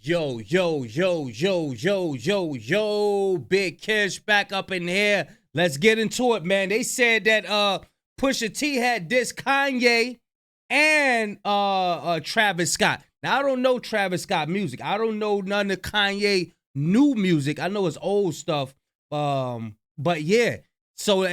Yo, Big Kish back up in here. Let's get into it, man. They said that Pusha T had dissed Kanye and Travis Scott. Now, I don't know Travis Scott music. I don't know none of Kanye new music. I know his old stuff. But yeah. So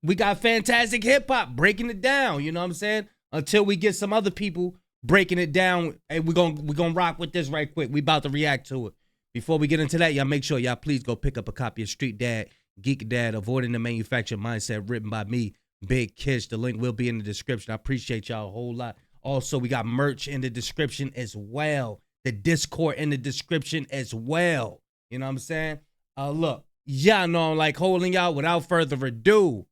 we got fantastic hip hop breaking it down, you know what I'm saying? Until we get some other people breaking it down, and we're gonna rock with this right quick. We about to react to it. Before we get into that, y'all make sure y'all please go pick up a copy of Street Dad, Geek Dad, Avoiding the Manufactured Mindset, written by me, Big Kish. The link will be in the description. I appreciate y'all a whole lot. Also, we got merch in the description as well. The Discord in the description as well. You know what I'm saying? Look, y'all know I'm like holding y'all. Without further ado,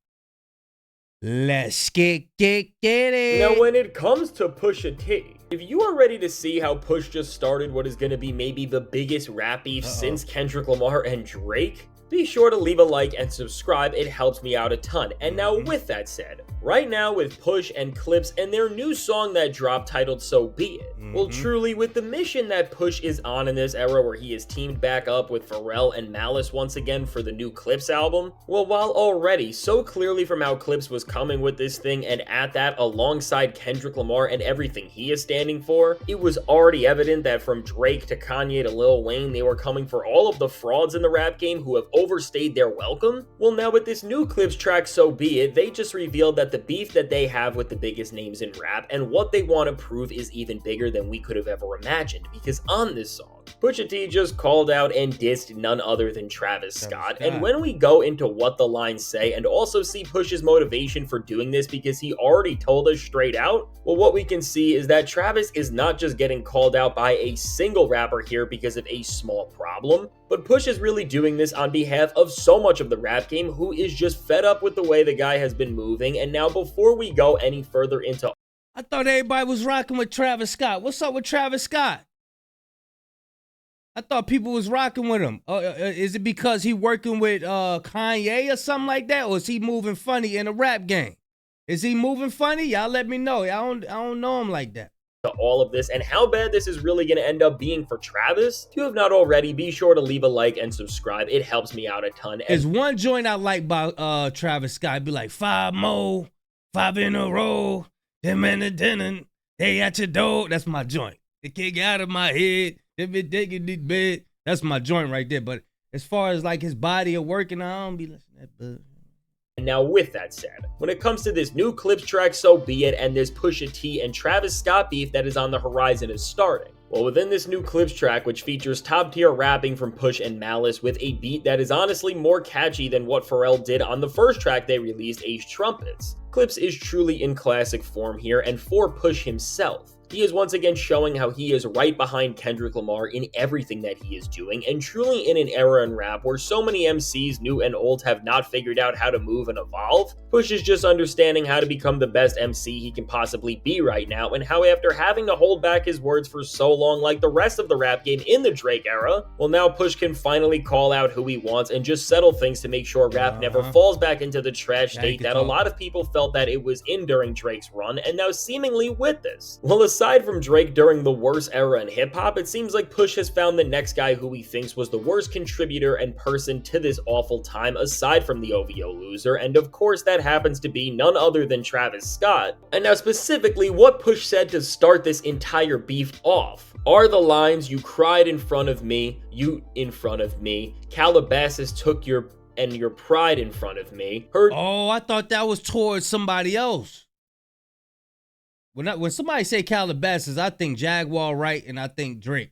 let's get it. Now, when it comes to Pusha T, if you are ready to see how Push just started what is going to be maybe the biggest rap beef since Kendrick Lamar and Drake, be sure to leave a like and subscribe. It helps me out a ton. And now, with that said, right now with Push and Clipse and their new song that dropped titled So Be It, well, truly, with the mission that Push is on in this era where he is teamed back up with Pharrell and Malice once again for the new Clipse album, well, while already so clearly from how Clipse was coming with this thing, and at that alongside Kendrick Lamar and everything he is standing for, it was already evident that from Drake to Kanye to Lil Wayne, they were coming for all of the frauds in the rap game who have overstayed their welcome. Well, now with this new Clipse track So Be It, they just revealed that the beef that they have with the biggest names in rap and what they want to prove is even bigger than we could have ever imagined, because on this song, Pusha T just called out and dissed none other than Travis Scott. And when we go into what the lines say and also see Push's motivation for doing this, because he already told us straight out, well, what we can see is that Travis is not just getting called out by a single rapper here because of a small problem, but Push is really doing this on behalf of so much of the rap game who is just fed up with the way the guy has been moving. And now, before we go any further into, I thought everybody was rocking with Travis Scott. What's up with Travis Scott? I thought people was rocking with him. Is it because he working with Kanye or something like that? Or is he moving funny in a rap game? Is he moving funny? Y'all let me know. I don't know him like that. All of this and how bad this is really going to end up being for Travis. If you have not already, be sure to leave a like and subscribe. It helps me out a ton. There's one joint I like by Travis Scott. It'd be like 5 more, 5 in a row. Them and the dinner, they at your door. That's my joint. It can't get out of my head. If it digging this bed, that's my joint right there. But as far as like his body of working, I don't be listening to that bud. And now, with that said, when it comes to this new Clipse track So Be It and this Pusha T and Travis Scott beef that is on the horizon is starting. Well, within this new Clipse track, which features top-tier rapping from Push and Malice with a beat that is honestly more catchy than what Pharrell did on the first track they released, Ace Trumpets, Clipse is truly in classic form here, and for Push himself, he is once again showing how he is right behind Kendrick Lamar in everything that he is doing, and truly in an era in rap where so many MCs, new and old, have not figured out how to move and evolve. Push is just understanding how to become the best MC he can possibly be right now, and how after having to hold back his words for so long like the rest of the rap game in the Drake era, well, now Push can finally call out who he wants and just settle things to make sure rap never falls back into the trash state that a lot of people felt that it was in during Drake's run, and now seemingly with this. Well, aside from Drake during the worst era in hip-hop, it seems like Push has found the next guy who he thinks was the worst contributor and person to this awful time aside from the OVO loser, and of course that happens to be none other than Travis Scott. And now specifically, what Push said to start this entire beef off are the lines, "You cried in front of me, you in front of me, Calabasas took your pride in front of me." Oh, I thought that was towards somebody else. When somebody say Calabasas, I think Jaguar Wright and I think Drake.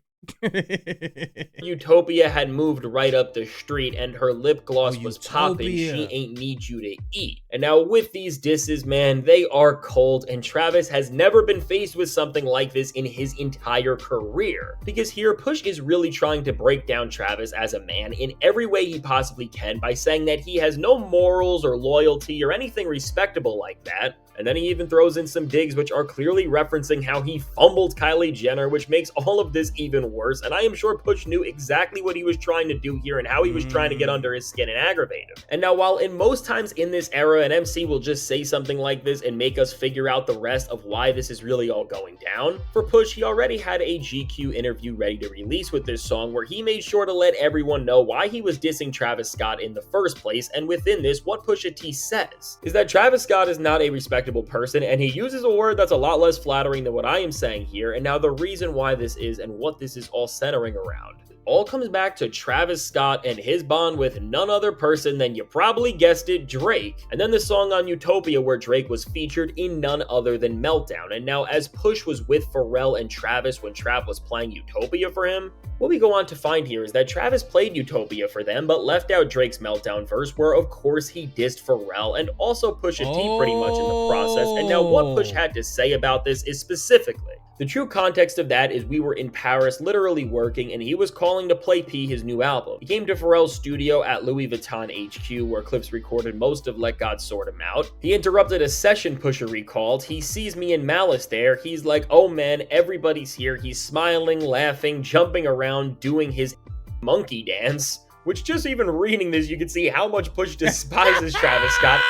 Utopia had moved right up the street and her lip gloss was popping. She ain't need you to eat. And now with these disses, man, they are cold, and Travis has never been faced with something like this in his entire career. Because here, Push is really trying to break down Travis as a man in every way he possibly can by saying that he has no morals or loyalty or anything respectable like that. And then he even throws in some digs which are clearly referencing how he fumbled Kylie Jenner, which makes all of this even worse. And I am sure Push knew exactly what he was trying to do here and how he was trying to get under his skin and aggravate him. And now, while in most times in this era, an MC will just say something like this and make us figure out the rest of why this is really all going down, for Push, he already had a GQ interview ready to release with this song where he made sure to let everyone know why he was dissing Travis Scott in the first place. And within this, what Pusha T says is that Travis Scott is not a respectable person, and he uses a word that's a lot less flattering than what I am saying here. And now the reason why this is and what this is all centering around all comes back to Travis Scott and his bond with none other person than, you probably guessed it, Drake. And then the song on Utopia where Drake was featured in none other than Meltdown. And now, as Push was with Pharrell and Travis when Trav was playing Utopia for him, what we go on to find here is that Travis played Utopia for them but left out Drake's Meltdown verse, where of course he dissed Pharrell and also Pusha T pretty much in the process. And now what Push had to say about this is specifically, the true context of that is we were in Paris literally working and he was calling to play P his new album. He came to Pharrell's studio at Louis Vuitton HQ where Clipse recorded most of Let God Sort Him Out. He interrupted a session, Pusha recalled. He sees me and Malice there. He's like, oh man, everybody's here. He's smiling, laughing, jumping around, doing his monkey dance. Which, just even reading this, you can see how much Push despises Travis Scott.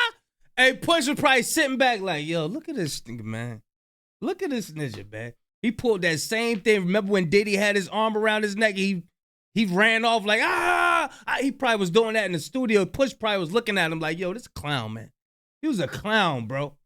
Hey, Push was probably sitting back like, yo, look at this nigga, man. Look at this ninja, man. He pulled that same thing. Remember when Diddy had his arm around his neck? He ran off like, He probably was doing that in the studio. Push probably was looking at him like, yo, this clown, man. He was a clown, bro.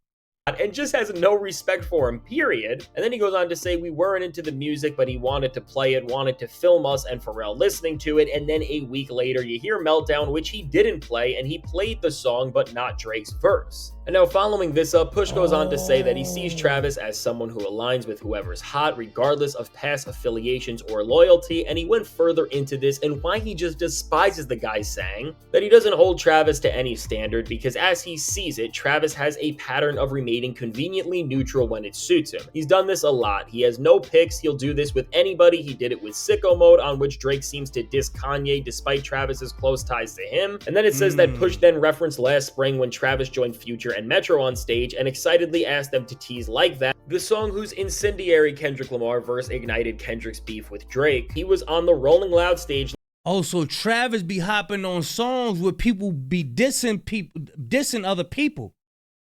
And just has no respect for him, period. And then he goes on to say we weren't into the music, but he wanted to play it, wanted to film us and Pharrell listening to it. And then a week later, you hear Meltdown, which he didn't play, and he played the song, but not Drake's verse. And now following this up, Push goes on to say that he sees Travis as someone who aligns with whoever's hot, regardless of past affiliations or loyalty. And he went further into this and why he just despises the guy, saying that he doesn't hold Travis to any standard because as he sees it, Travis has a pattern of remaining conveniently neutral when it suits him. He's done this a lot. He has no picks. He'll do this with anybody. He did it with Sicko Mode, on which Drake seems to diss Kanye despite Travis's close ties to him. And then it says that Push then referenced last spring when Travis joined Future and Metro on stage and excitedly asked them to tease like that the song whose incendiary Kendrick Lamar verse ignited Kendrick's beef with Drake. He was on the Rolling Loud stage. Oh, so Travis be hopping on songs where people be dissing other people.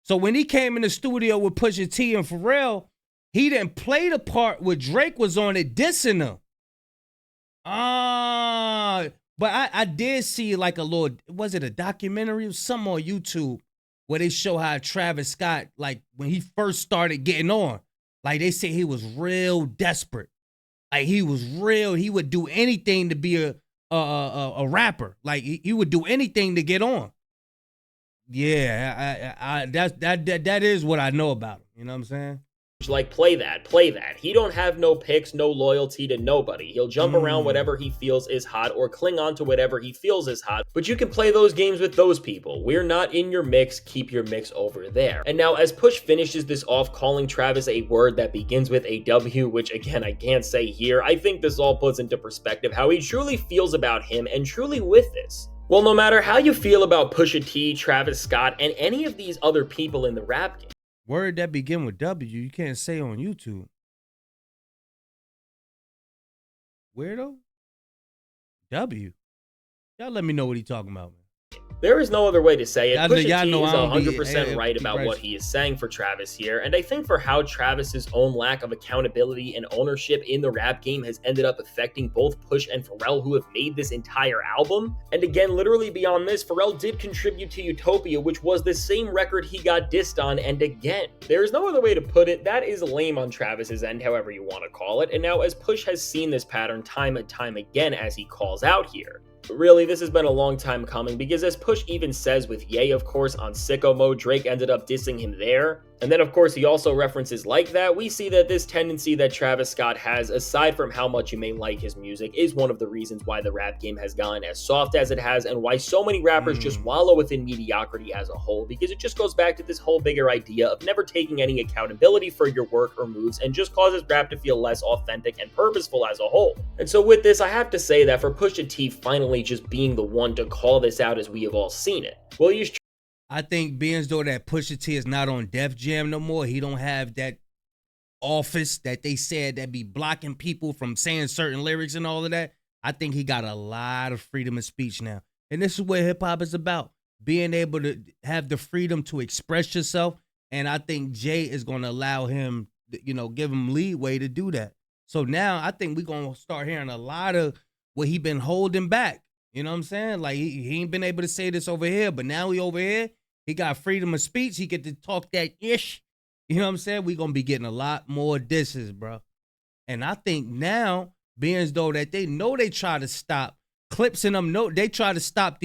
So when he came in the studio with Pusha T and Pharrell, he didn't play the part where Drake was on it dissing them. But I did see like a little, was it a documentary or something on YouTube where they show how Travis Scott, like when he first started getting on, like they say he was real desperate. Like he was real, he would do anything to be a rapper. Like he would do anything to get on. Yeah, that is what I know about him. You know what I'm saying? Like, play that. He don't have no picks, no loyalty to nobody. He'll jump around whatever he feels is hot or cling on to whatever he feels is hot, but you can play those games with those people. We're not in your mix, keep your mix over there. And now as Push finishes this off calling Travis a word that begins with a W, which again I can't say here, I think this all puts into perspective how he truly feels about him and truly with this. Well, no matter how you feel about Pusha T, Travis Scott, and any of these other people in the rap game, word that begin with W, you can't say on YouTube. Weirdo? W. Y'all let me know what he talking about, man. there is no other way to say it. Pusha T is know 100% right about what he is saying for Travis here, and I think for how Travis's own lack of accountability and ownership in the rap game has ended up affecting both Push and Pharrell, who have made this entire album. And again, literally beyond this, Pharrell did contribute to Utopia, which was the same record he got dissed on, and again, there is no other way to put it, that is lame on Travis's end, however you want to call it. And now as Push has seen this pattern time and time again as he calls out here, really, this has been a long time coming, because as Push even says with Ye, of course, on Sicko Mode, Drake ended up dissing him there. And then, of course, he also references like that. We see that this tendency that Travis Scott has, aside from how much you may like his music, is one of the reasons why the rap game has gone as soft as it has, and why so many rappers just wallow within mediocrity as a whole, because it just goes back to this whole bigger idea of never taking any accountability for your work or moves, and just causes rap to feel less authentic and purposeful as a whole. And so with this, I have to say that for Pusha T finally just being the one to call this out as we have all seen it, well, I think being as though that Pusha T is not on Def Jam no more, he don't have that office that they said that be blocking people from saying certain lyrics and all of that. I think he got a lot of freedom of speech now. And this is what hip hop is about. Being able to have the freedom to express yourself. And I think Jay is going to allow him, give him leeway to do that. So now I think we're going to start hearing a lot of what he been holding back. You know what I'm saying? Like he ain't been able to say this over here, but now he over here, he got freedom of speech. He get to talk that ish. You know what I'm saying? We're going to be getting a lot more disses, bro. And I think now, being as though that they know they try to stop Clipse and them, they try to stop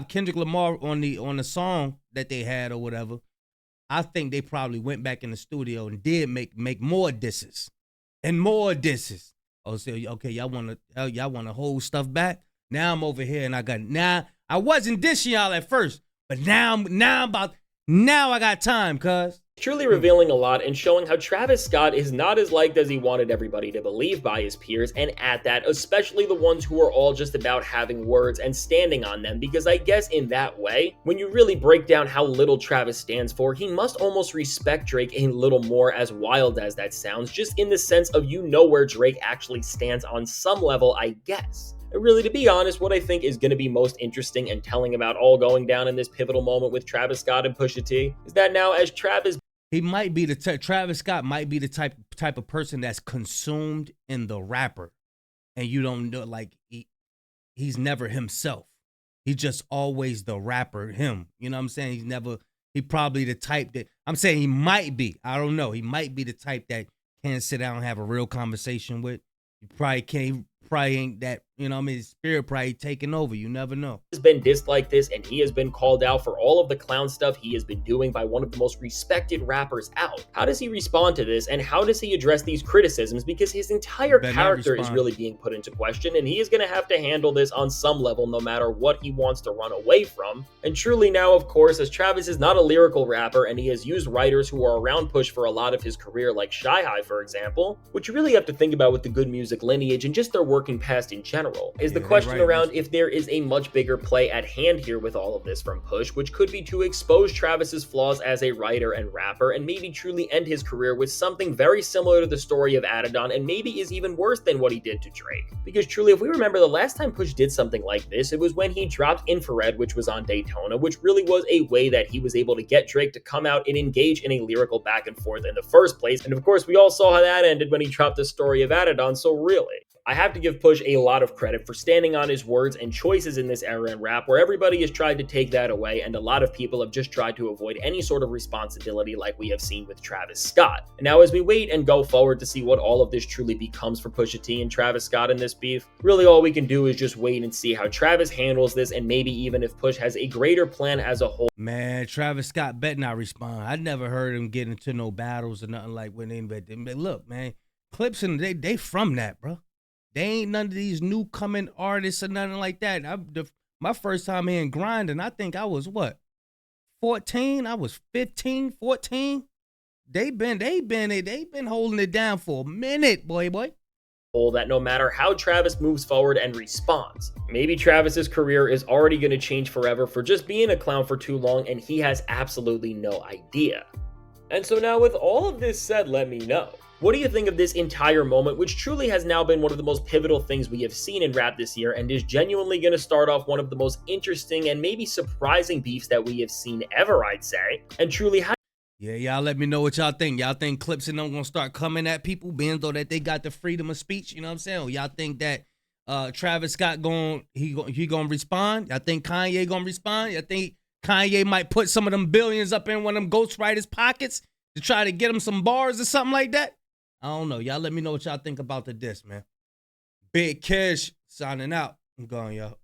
Kendrick Lamar on the song that they had or whatever. I think they probably went back in the studio and did make more disses and more disses. Oh, so okay, y'all wanna hold stuff back? Now I'm over here and I wasn't dissing y'all at first, but now I got time, cuz. Truly revealing a lot and showing how Travis Scott is not as liked as he wanted everybody to believe by his peers, and at that, especially the ones who are all just about having words and standing on them, because I guess in that way, when you really break down how little Travis stands for, he must almost respect Drake a little more, as wild as that sounds, just in the sense of where Drake actually stands on some level, I guess. And really, to be honest, what I think is going to be most interesting and telling about all going down in this pivotal moment with Travis Scott and Pusha T is that now as Travis Travis Scott might be the type of person that's consumed in the rapper, and you don't know, like he's never himself. He's just always the rapper, him. You know what I'm saying? He probably the type that, I'm saying he might be. I don't know. He might be the type that can't sit down and have a real conversation with. He probably can't. Probably ain't that, his spirit probably taking over. You never know. Has been dissed like this, and he has been called out for all of the clown stuff he has been doing by one of the most respected rappers out. How does he respond to this, and how does he address these criticisms? Because his entire character is really being put into question, and he is going to have to handle this on some level no matter what he wants to run away from. And truly now, of course, as Travis is not a lyrical rapper, and he has used writers who are around Push for a lot of his career, like Shy-Hi, for example, which you really have to think about with the good music lineage and just their working past in general, is the question around if there is a much bigger play at hand here with all of this from Push, which could be to expose Travis's flaws as a writer and rapper, and maybe truly end his career with something very similar to the story of Adidon, and maybe is even worse than what he did to Drake. Because truly, if we remember, the last time Push did something like this, it was when he dropped Infrared, which was on Daytona, which really was a way that he was able to get Drake to come out and engage in a lyrical back and forth in the first place. And of course, we all saw how that ended when he dropped the story of Adidon, so really, I have to give Push a lot of credit for standing on his words and choices in this era in rap, where everybody has tried to take that away, and a lot of people have just tried to avoid any sort of responsibility like we have seen with Travis Scott. And now as we wait and go forward to see what all of this truly becomes for Pusha T and Travis Scott in this beef, really all we can do is just wait and see how Travis handles this, and maybe even if Push has a greater plan as a whole. Man, Travis Scott bet not respond. I never heard him get into no battles or nothing like when they look, man, Clipse and they from that, bro. They ain't none of these new coming artists or nothing like that. My first time in grinding, I think I was 14? I was 15, 14. They've been holding it down for a minute, boy. That no matter how Travis moves forward and responds, maybe Travis's career is already going to change forever for just being a clown for too long, and he has absolutely no idea. And so now, with all of this said, let me know, what do you think of this entire moment, which truly has now been one of the most pivotal things we have seen in rap this year, and is genuinely going to start off one of the most interesting and maybe surprising beefs that we have seen ever, I'd say. And truly, how... Yeah, y'all let me know what y'all think. Y'all think Clipse and them gonna start coming at people, being though that they got the freedom of speech? You know what I'm saying? Or y'all think that Travis Scott he gonna respond? Y'all think Kanye gonna respond? Y'all think Kanye might put some of them billions up in one of them ghostwriters' pockets to try to get him some bars or something like that? I don't know. Y'all let me know what y'all think about the diss, man. Big Cash signing out. I'm going, y'all.